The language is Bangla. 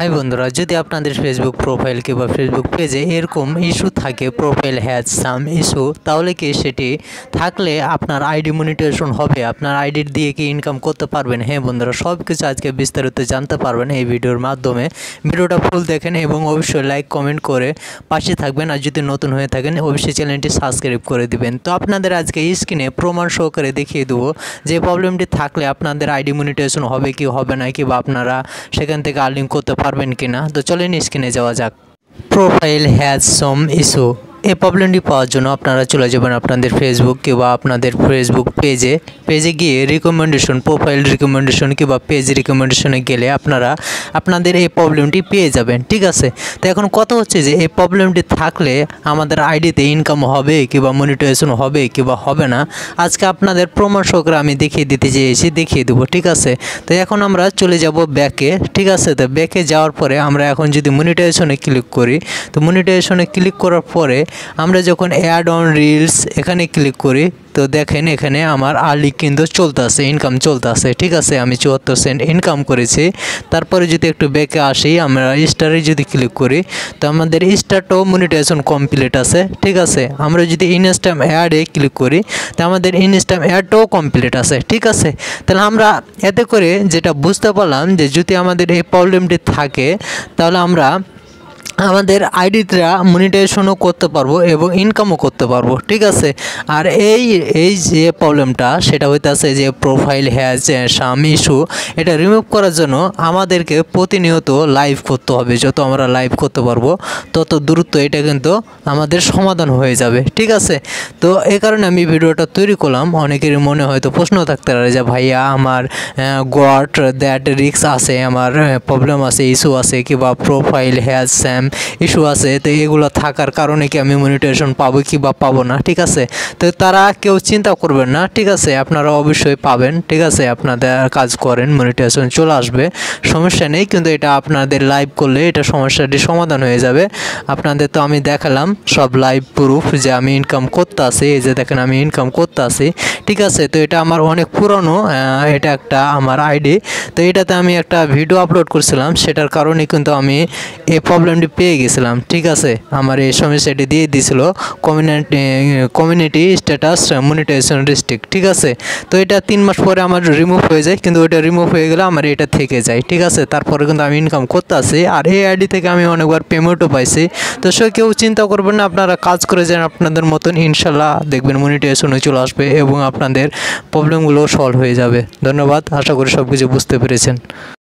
হাই বন্ধুরা, যদি আপনাদের ফেসবুক প্রোফাইল কিংবা ফেসবুক পেজে এরকম ইস্যু থাকে, প্রোফাইল হ্যাজ সাম ইস্যু, তাহলে কি সেটি থাকলে আপনার আইডি মনিটাইজেশন হবে? আপনার আইডি দিয়ে কি ইনকাম করতে পারবেন? হ্যাঁ বন্ধুরা, সব কিছু আজকে বিস্তারিত জানতে পারবেন এই ভিডিওর মাধ্যমে। ভিডিওটা ফুল দেখেন এবং অবশ্যই লাইক কমেন্ট করে পাশে থাকবেন। আর যদি নতুন হয়ে থাকেন অবশ্যই চ্যানেলটি সাবস্ক্রাইব করে দিবেন। তো আপনাদের আজকে স্ক্রিনে প্রমাণ সহকারে দেখিয়ে দেবো যে প্রবলেমটি থাকলে আপনাদের আইডি মনিটাইজেশন হবে কি হবে না, কিংবা আপনারা সেখান থেকে আর্নিং করতে পারবেন কিনা। তো চলেন স্ক্রিনে যাওয়া যাক। প্রোফাইল হ্যাজ সাম ইস্যু, এই প্রবলেমটি পাওয়ার জন্য আপনারা চলে যাবেন আপনাদের ফেসবুক কিংবা আপনাদের ফেসবুক পেজে গিয়ে রিকমেন্ডেশন, প্রোফাইল রিকমেন্ডেশন কিংবা পেজ রিকমেন্ডেশনে গেলে আপনারা আপনাদের এই প্রবলেমটি পেয়ে যাবেন। ঠিক আছে, তো এখন কথা হচ্ছে যে এই প্রবলেমটি থাকলে আমাদের আইডিতে ইনকাম হবে কিংবা মনিটাইজেশন হবে কিংবা হবে না, আজকে আপনাদের প্রমাণ সহকারে আমি দেখিয়ে দিতে চেয়েছি, দেখিয়ে দেবো। ঠিক আছে, তো এখন আমরা চলে যাব ব্যাকে। ঠিক আছে, তো ব্যাকে যাওয়ার পরে আমরা এখন যদি মনিটাইজেশনে ক্লিক করি, তো মনিটাইজেশনে ক্লিক করার পরে আমরা যখন অ্যাড অন রিলস এখানে ক্লিক করি, তো দেখেন এখানে আমার আর্লি কিন্তু চলতেছে, ইনকাম চলতেছে। ঠিক আছে, আমি 74 সেন্ট ইনকাম করেছি। তারপরে যদি একটু ব্যাকে আসি, আমরা স্টারে যদি ক্লিক করি, তো আমাদের স্টারটাও মনিটাইজেশন কমপ্লিট আছে। ঠিক আছে, আমরা যদি ইনস্টাম অ্যাডে ক্লিক করি, তো আমাদের ইনস্টাম অ্যাডটাও কমপ্লিট আছে। ঠিক আছে, তাহলে আমরা এতে করে যেটা বুঝতে পারলাম যে যদি আমাদের এই প্রবলেমটি থাকে তাহলে আমরা আমাদের আইডিটা মনিটাইজেশনও করতে পারবো এবং ইনকামও করতে পারবো। ঠিক আছে, আর এই যে প্রবলেমটা সেটা হইতেছে যে প্রোফাইল হ্যাজ সাম ইস্যু, এটা রিমুভ করার জন্য আমাদেরকে প্রতিনিয়ত লাইভ করতে হবে। যত আমরা লাইভ করতে পারবো তত দ্রুত এটা কিন্তু আমাদের সমাধান হয়ে যাবে। ঠিক আছে, তো এই কারণে আমি ভিডিওটা তৈরি করলাম। অনেকের মনে হয়তো প্রশ্ন থাকতে পারে যে ভাইয়া আমার গট দ্যাট রিস্ক আছে, আমার প্রবলেম আছে, ইস্যু আছে কিংবা প্রোফাইল হ্যাজ স্যাম ইস্যু আছে, তো এগুলো থাকার কারণে কি আমি মনিটাইজেশন পাবো কি বা পাবো না। ঠিক আছে, তো তারা কেউ চিন্তা করবেন না। ঠিক আছে, আপনারা অবশ্যই পাবেন। ঠিক আছে, আপনাদের কাজ করেন, মনিটাইজেশন চলে আসবে, সমস্যা নেই। কিন্তু এটা আপনাদের লাইভ করলে এটা সমস্যাটি সমাধান হয়ে যাবে। আপনাদের তো আমি দেখালাম সব লাইভ প্রুফ যে আমি ইনকাম করতে আসি। এই যে দেখেন আমি ইনকাম করতে আসি। ঠিক আছে, তো এটা আমার অনেক পুরনো, এটা একটা আমার আইডি। তো এটাতে আমি একটা ভিডিও আপলোড করছিলাম, সেটার কারণে কিন্তু আমি এই প্রবলেমটি পেয়ে গেছিলাম। ঠিক আছে, আমার এই সমস্যাটি দিয়ে দিয়েছিল কমিউনিটি স্ট্যাটাস মনিটাইজেশন রেস্ট্রিক্ট। ঠিক আছে, তো এটা 3 মাস পরে আমার রিমুভ হয়ে যায়, কিন্তু ওইটা রিমুভ হয়ে গেলে আমার এটা থেকে যায়। ঠিক আছে, তারপরে কিন্তু আমি ইনকাম করতে আসি, আর এই আইডি থেকে আমি অনেকবার পেমেন্টও পাইছি। তো সে কেউ চিন্তা করবেন না, আপনারা কাজ করে যান আপনাদের মতন, ইনশাল্লাহ দেখবেন মনিটাইজেশনে চলে আসবে এবং আপনাদের প্রবলেমগুলো সলভ হয়ে যাবে। ধন্যবাদ, আশা করি সব কিছু বুঝতে পেরেছেন।